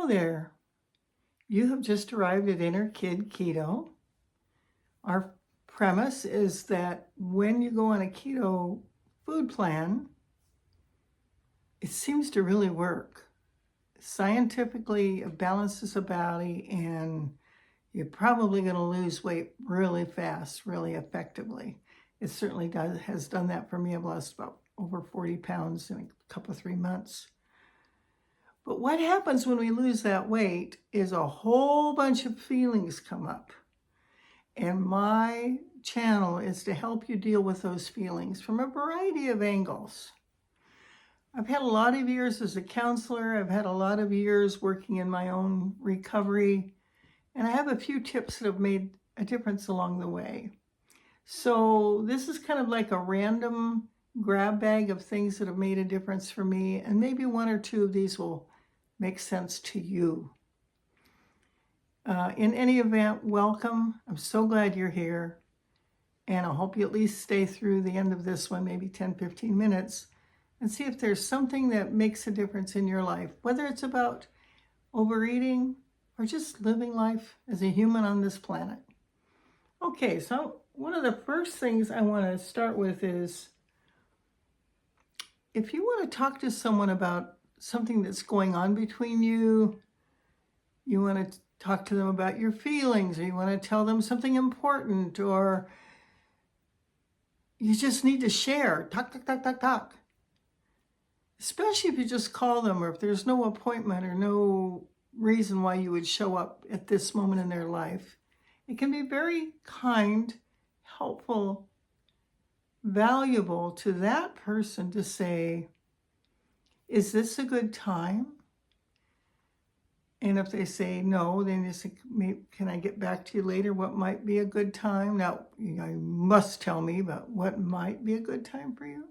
Hello there. You have just arrived at Inner Kid Keto. Our premise is that when you go on a keto food plan, it seems to really work. Scientifically, it balances the body, and you're probably going to lose weight really fast, really effectively. It certainly has done that for me. I've lost about over 40 pounds in a couple of 3 months. But what happens when we lose that weight is a whole bunch of feelings come up. And my channel is to help you deal with those feelings from a variety of angles. I've had a lot of years as a counselor. I've had a lot of years working in my own recovery. And I have a few tips that have made a difference along the way. So this is kind of like a random grab bag of things that have made a difference for me. And maybe one or two of these will make sense to you. In any event, welcome. I'm so glad you're here. And I hope you at least stay through the end of this one, maybe 10, 15 minutes, and see if there's something that makes a difference in your life, whether it's about overeating or just living life as a human on this planet. Okay, so one of the first things I want to start with is, if you want to talk to someone about something that's going on between you, you want to talk to them about your feelings, or you want to tell them something important, or you just need to share, talk. Especially if you just call them, or if there's no appointment or no reason why you would show up at this moment in their life. It can be very kind, helpful, valuable to that person to say, is this a good time? And if they say no, then you say, can I get back to you later? What might be a good time? Now, you must tell me about what might be a good time for you.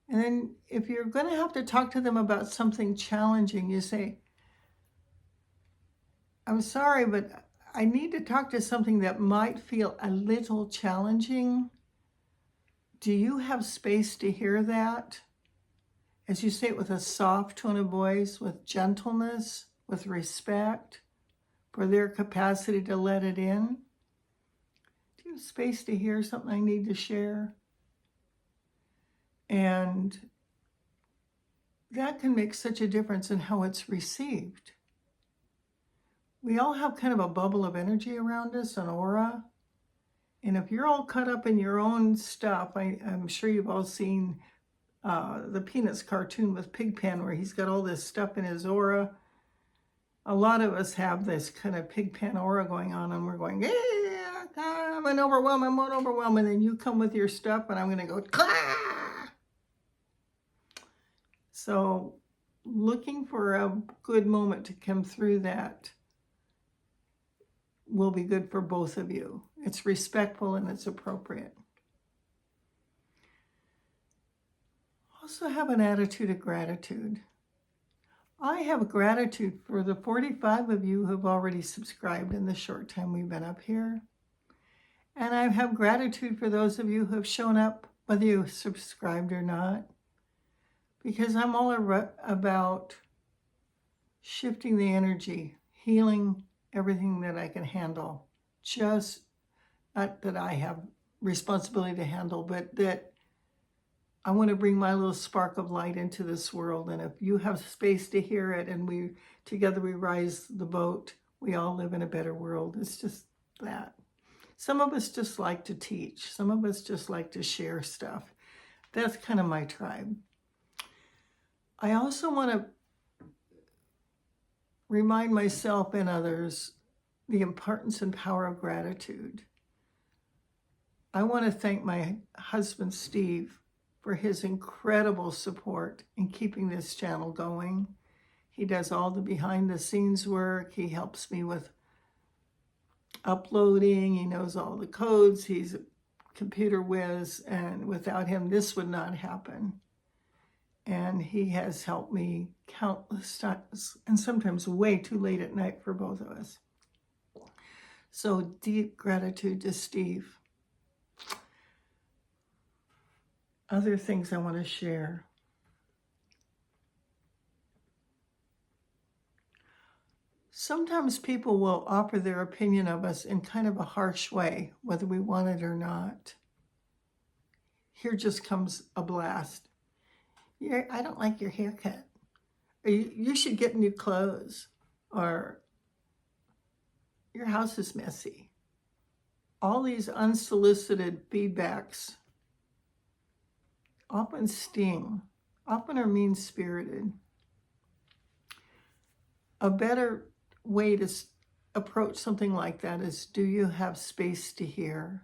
And then if you're going to have to talk to them about something challenging, you say, I'm sorry, but I need to talk to something that might feel a little challenging. Do you have space to hear that? As you say it with a soft tone of voice, with gentleness, with respect for their capacity to let it in. Do you have space to hear something I need to share? And that can make such a difference in how it's received. We all have kind of a bubble of energy around us, an aura. And if you're all caught up in your own stuff, I'm sure you've all seen the Peanuts cartoon with Pigpen, where he's got all this stuff in his aura. A lot of us have this kind of Pigpen aura going on, and we're going, yeah, I'm an overwhelm, and then you come with your stuff, and I'm going to go, Kah! So looking for a good moment to come through that will be good for both of you. It's respectful and it's appropriate. Also have an attitude of gratitude. I have gratitude for the 45 of you who have already subscribed in the short time we've been up here. And I have gratitude for those of you who have shown up, whether you subscribed or not, because I'm all about shifting the energy, healing everything that I can handle. Just not that I have responsibility to handle, but that I want to bring my little spark of light into this world. And if you have space to hear it, and together we rise the boat, we all live in a better world. It's just that. Some of us just like to teach. Some of us just like to share stuff. That's kind of my tribe. I also want to remind myself and others the importance and power of gratitude. I want to thank my husband, Steve, for his incredible support in keeping this channel going. He does all the behind the scenes work. He helps me with uploading. He knows all the codes. He's a computer whiz, and without him, this would not happen. And he has helped me countless times, and sometimes way too late at night for both of us. So deep gratitude to Steve. Other things I want to share. Sometimes people will offer their opinion of us in kind of a harsh way, whether we want it or not. Here just comes a blast. I don't like your haircut. Or you should get new clothes. Or your house is messy. All these unsolicited feedbacks often sting, often are mean-spirited. A better way to approach something like that is, do you have space to hear?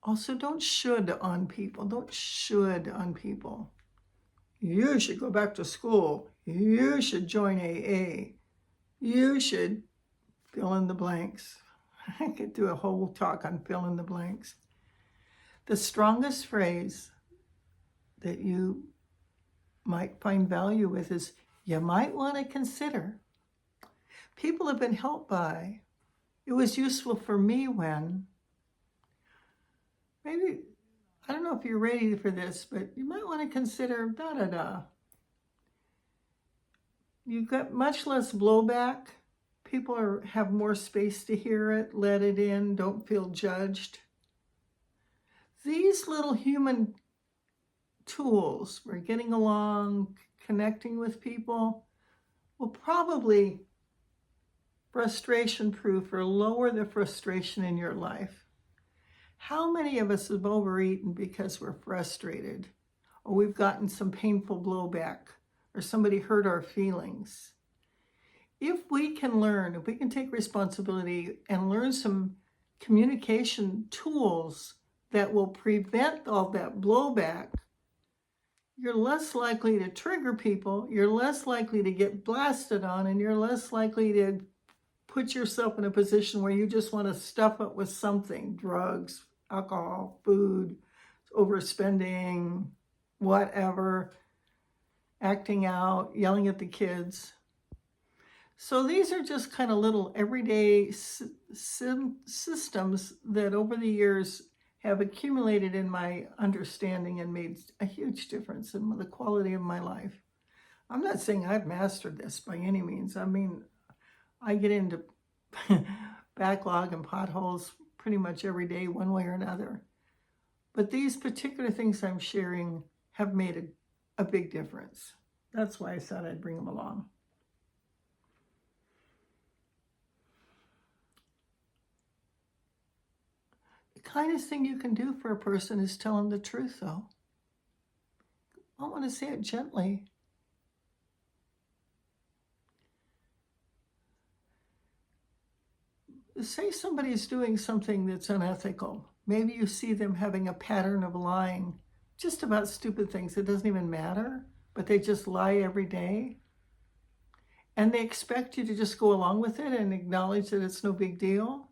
Also, don't should on people. Don't should on people. You should go back to school. You should join AA. You should fill in the blanks. I could do a whole talk on fill in the blanks. The strongest phrase that you might find value with is, you might want to consider. People have been helped by. It was useful for me when, maybe, I don't know if you're ready for this, but you might want to consider da-da-da. You got much less blowback. People have more space to hear it, let it in, don't feel judged. These little human tools for getting along, connecting with people, will probably frustration-proof or lower the frustration in your life. How many of us have overeaten because we're frustrated, or we've gotten some painful blowback, or somebody hurt our feelings? If we can learn, if we can take responsibility and learn some communication tools that will prevent all that blowback, you're less likely to trigger people, you're less likely to get blasted on, and you're less likely to put yourself in a position where you just want to stuff it with something, drugs, alcohol, food, overspending, whatever, acting out, yelling at the kids. So these are just kind of little everyday systems that over the years have accumulated in my understanding and made a huge difference in the quality of my life. I'm not saying I've mastered this by any means. I mean, I get into backlog and potholes pretty much every day, one way or another. But these particular things I'm sharing have made a big difference. That's why I thought I'd bring them along. The kindest thing you can do for a person is tell them the truth, though. I want to say it gently. Say somebody's doing something that's unethical. Maybe you see them having a pattern of lying just about stupid things. It doesn't even matter, but they just lie every day. And they expect you to just go along with it and acknowledge that it's no big deal.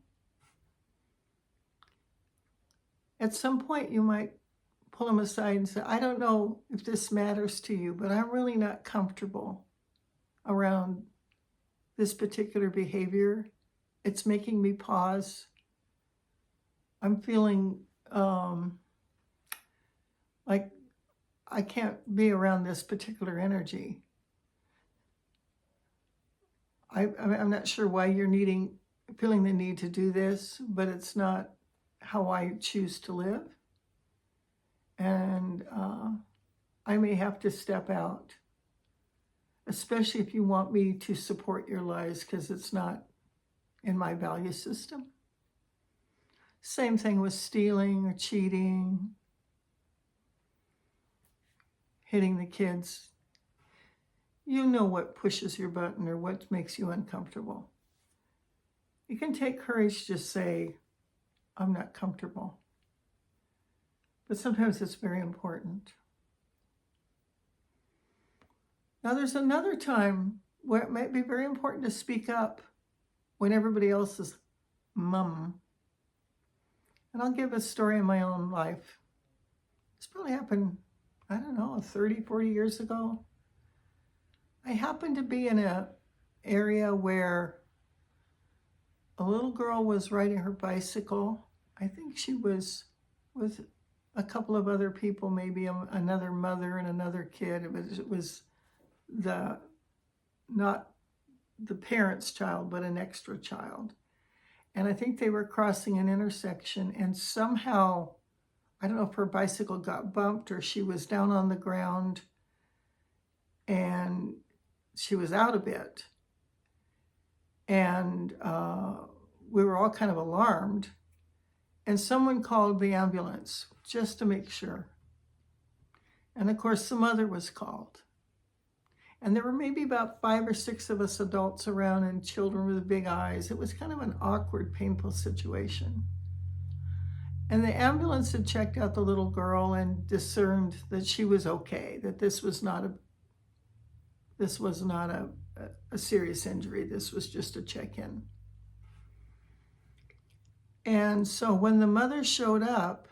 At some point, you might pull them aside and say, I don't know if this matters to you, but I'm really not comfortable around this particular behavior. It's making me pause. I'm feeling like I can't be around this particular energy. I'm not sure why you're feeling the need to do this, but it's not how I choose to live. And I may have to step out, especially if you want me to support your lies, because it's not in my value system. Same thing with stealing or cheating, hitting the kids. You know what pushes your button or what makes you uncomfortable. You can take courage to say, I'm not comfortable. But sometimes it's very important. Now there's another time where it might be very important to speak up when everybody else is mum. And I'll give a story in my own life. This probably happened, I don't know, 30, 40 years ago. I happened to be in an area where a little girl was riding her bicycle. I think she was with a couple of other people, maybe another mother and another kid. It was not the parent's child, but an extra child. And I think they were crossing an intersection, and somehow, I don't know if her bicycle got bumped or she was down on the ground and she was out a bit. And we were all kind of alarmed. And someone called the ambulance just to make sure. And of course, the mother was called. And there were maybe about 5 or 6 of us adults around and children with big eyes. It was kind of an awkward, painful situation. And the ambulance had checked out the little girl and discerned that she was okay, that this was not a serious injury. This was just a check-in. And so when the mother showed up,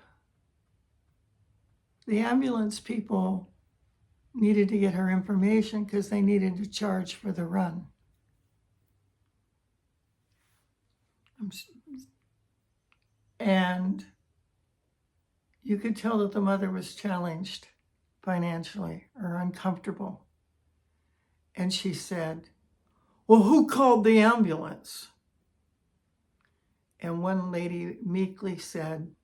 the ambulance people needed to get her information because they needed to charge for the run. And you could tell that the mother was challenged financially or uncomfortable. And she said, "Well, who called the ambulance?" And one lady meekly said,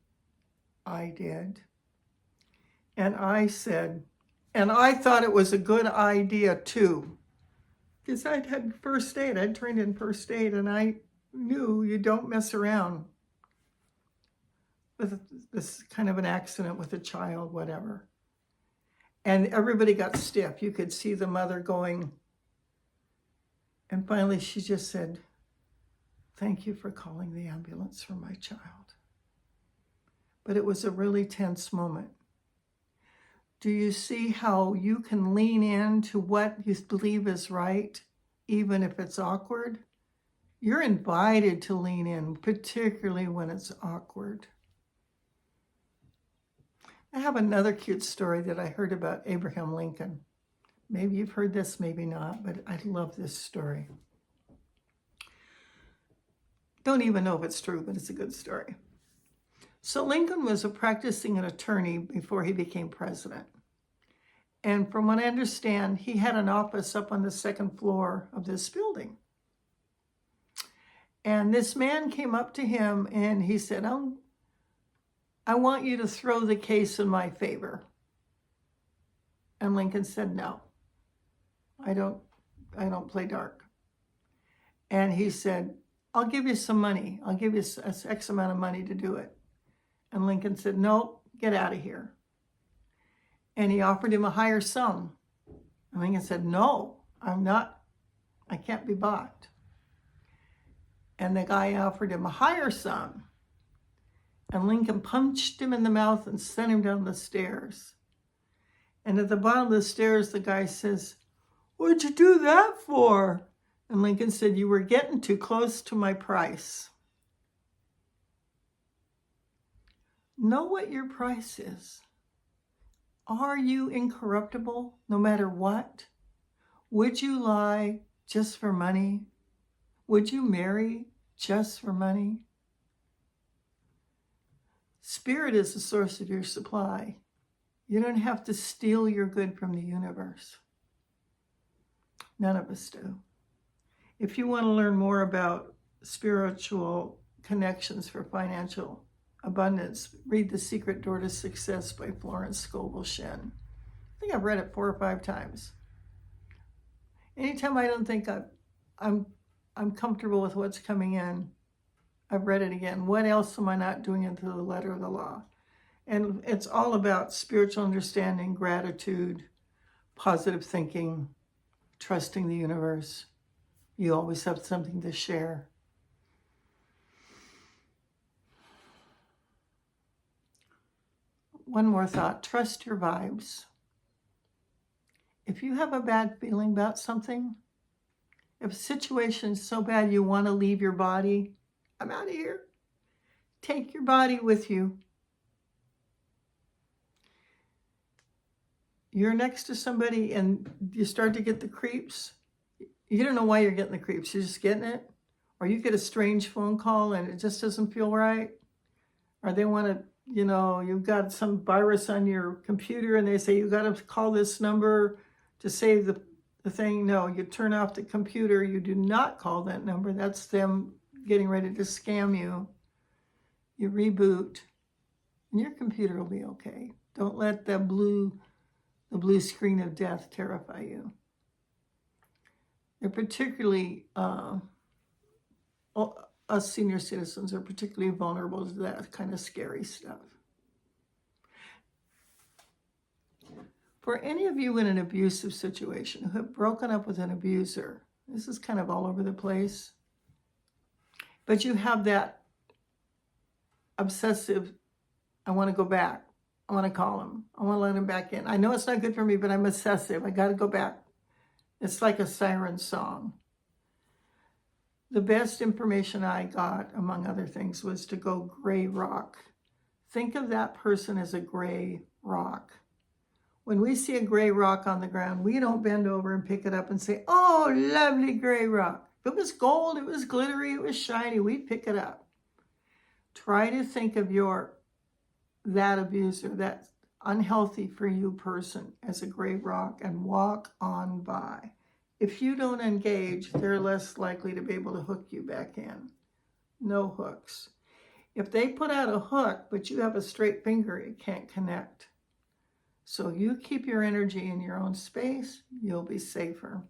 "I did." And I said, and I thought it was a good idea too, because I'd had first aid. I'd trained in first aid, and I knew you don't mess around with this kind of an accident with a child, whatever. And everybody got stiff. You could see the mother going. And finally, she just said, "Thank you for calling the ambulance for my child." But it was a really tense moment. Do you see how you can lean into what you believe is right, even if it's awkward? You're invited to lean in, particularly when it's awkward. I have another cute story that I heard about Abraham Lincoln. Maybe you've heard this, maybe not, but I love this story. Don't even know if it's true, but it's a good story. So Lincoln was practicing an attorney before he became president. And from what I understand, he had an office up on the second floor of this building. And this man came up to him and he said, "Oh, I want you to throw the case in my favor." And Lincoln said, "No, I don't play dark." And he said, "I'll give you some money. I'll give you X amount of money to do it." And Lincoln said, "No, get out of here." And he offered him a higher sum. And Lincoln said, "No, I can't be bought." And the guy offered him a higher sum. And Lincoln punched him in the mouth and sent him down the stairs. And at the bottom of the stairs, the guy says, "What'd you do that for?" And Lincoln said, "You were getting too close to my price." Know what your price is. Are you incorruptible no matter what? Would you lie just for money? Would you marry just for money? Spirit is the source of your supply. You don't have to steal your good from the universe. None of us do. If you want to learn more about spiritual connections for financial abundance, read The Secret Door to Success by Florence Scovel Shinn. I think I've read it 4 or 5 times. Anytime I don't think I'm comfortable with what's coming in, I've read it again. What else am I not doing into the letter of the law? And it's all about spiritual understanding, gratitude, positive thinking, trusting the universe. You always have something to share. One more thought. Trust your vibes. If you have a bad feeling about something, if a situation is so bad you want to leave your body, I'm out of here. Take your body with you. You're next to somebody and you start to get the creeps. You don't know why you're getting the creeps. You're just getting it. Or you get a strange phone call and it just doesn't feel right. Or they want to, you've got some virus on your computer and they say you got to call this number to save the thing, no, you turn off the computer. You do not call that number. That's them getting ready to scam you. You reboot, and your computer will be okay. Don't let the blue screen of death terrify you. They're particularly, us senior citizens are particularly vulnerable to that kind of scary stuff. For any of you in an abusive situation who have broken up with an abuser, this is kind of all over the place, but you have that obsessive, I want to go back. I want to call him. I want to let him back in. I know it's not good for me, but I'm obsessive. I got to go back. It's like a siren song. The best information I got, among other things, was to go gray rock. Think of that person as a gray rock. When we see a gray rock on the ground, we don't bend over and pick it up and say, oh, lovely gray rock. If it was gold, it was glittery, it was shiny, we'd pick it up. Try to think of that abuser, that unhealthy for you person as a gray rock and walk on by. If you don't engage, they're less likely to be able to hook you back in. No hooks. If they put out a hook, but you have a straight finger, it can't connect. So you keep your energy in your own space, you'll be safer.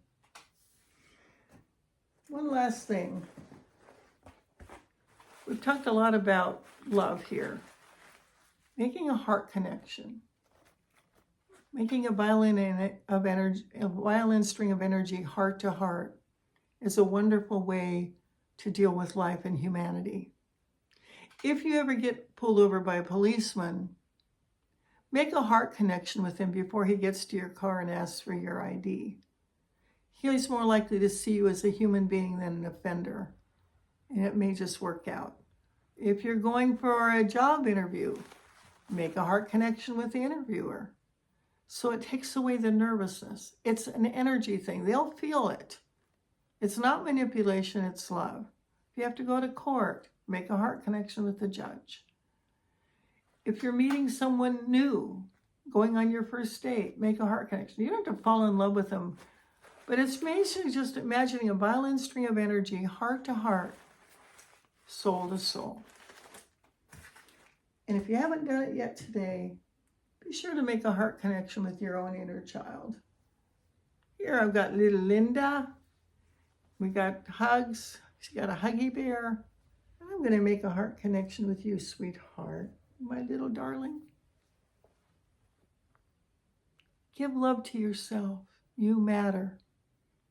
One last thing. We've talked a lot about love here. Making a heart connection. Making a violin string of energy heart to heart is a wonderful way to deal with life and humanity. If you ever get pulled over by a policeman, make a heart connection with him before he gets to your car and asks for your ID. He's more likely to see you as a human being than an offender, and it may just work out. If you're going for a job interview, make a heart connection with the interviewer. So it takes away the nervousness. It's an energy thing. They'll feel it. It's not manipulation, it's love. If you have to go to court, make a heart connection with the judge. If you're meeting someone new, going on your first date, make a heart connection. You don't have to fall in love with them, but it's basically just imagining a violin string of energy, heart to heart, soul to soul. And if you haven't done it yet today, be sure to make a heart connection with your own inner child. Here I've got little Linda. We got hugs. She's got a huggy bear. And I'm going to make a heart connection with you, sweetheart, my little darling. Give love to yourself. You matter.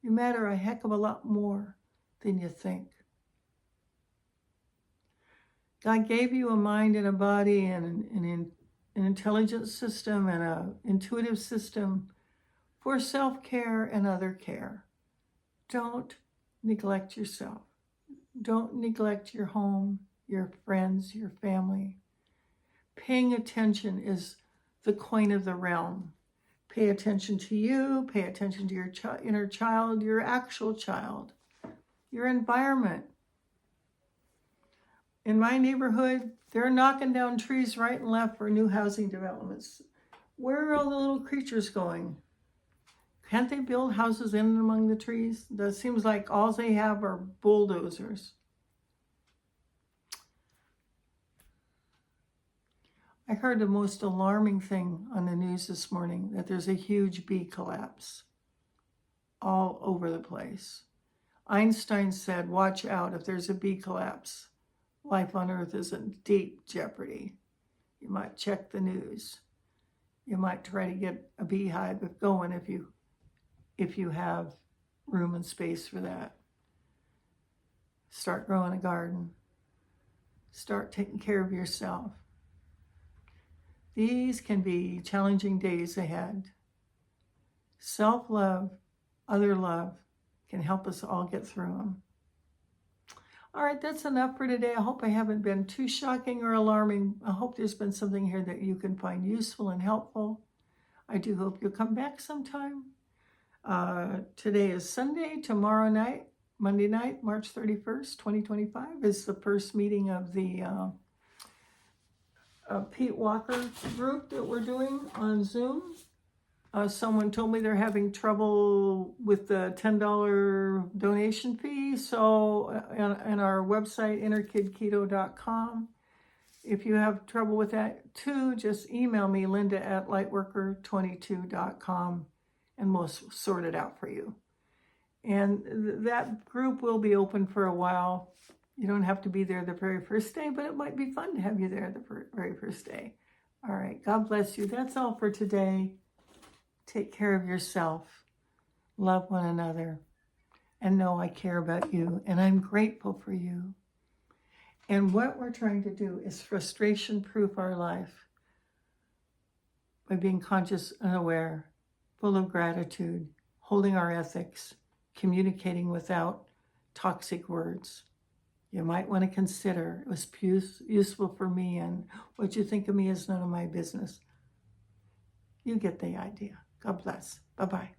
You matter a heck of a lot more than you think. God gave you a mind and a body and an intelligent system and an intuitive system for self-care and other care. Don't neglect yourself. Don't neglect your home, your friends, your family. Paying attention is the coin of the realm. Pay attention to you, pay attention to your inner child, your actual child, your environment. In my neighborhood, they're knocking down trees right and left for new housing developments. Where are all the little creatures going? Can't they build houses in and among the trees? That seems like all they have are bulldozers. I heard the most alarming thing on the news this morning, that there's a huge bee collapse all over the place. Einstein said, watch out, if there's a bee collapse, life on Earth is in deep jeopardy. You might check the news. You might try to get a beehive going if you have room and space for that. Start growing a garden. Start taking care of yourself. These can be challenging days ahead. Self-love, other love can help us all get through them. All right, that's enough for today. I hope I haven't been too shocking or alarming. I hope there's been something here that you can find useful and helpful. I do hope you'll come back sometime. Today is Sunday. Tomorrow night, Monday night, March 31st, 2025, is the first meeting of the Pete Walker group that we're doing on Zoom. Someone told me they're having trouble with the $10 donation fee. So on our website, innerkidketo.com, if you have trouble with that too, just email me, linda@lightworker22.com, and we'll sort it out for you. And that group will be open for a while. You don't have to be there the very first day, but it might be fun to have you there the very first day. All right, God bless you. That's all for today. Take care of yourself. Love one another. And know I care about you, and I'm grateful for you. And what we're trying to do is frustration-proof our life by being conscious and aware, full of gratitude, holding our ethics, communicating without toxic words. You might want to consider, it was useful for me, and what you think of me is none of my business. You get the idea. God bless. Bye-bye.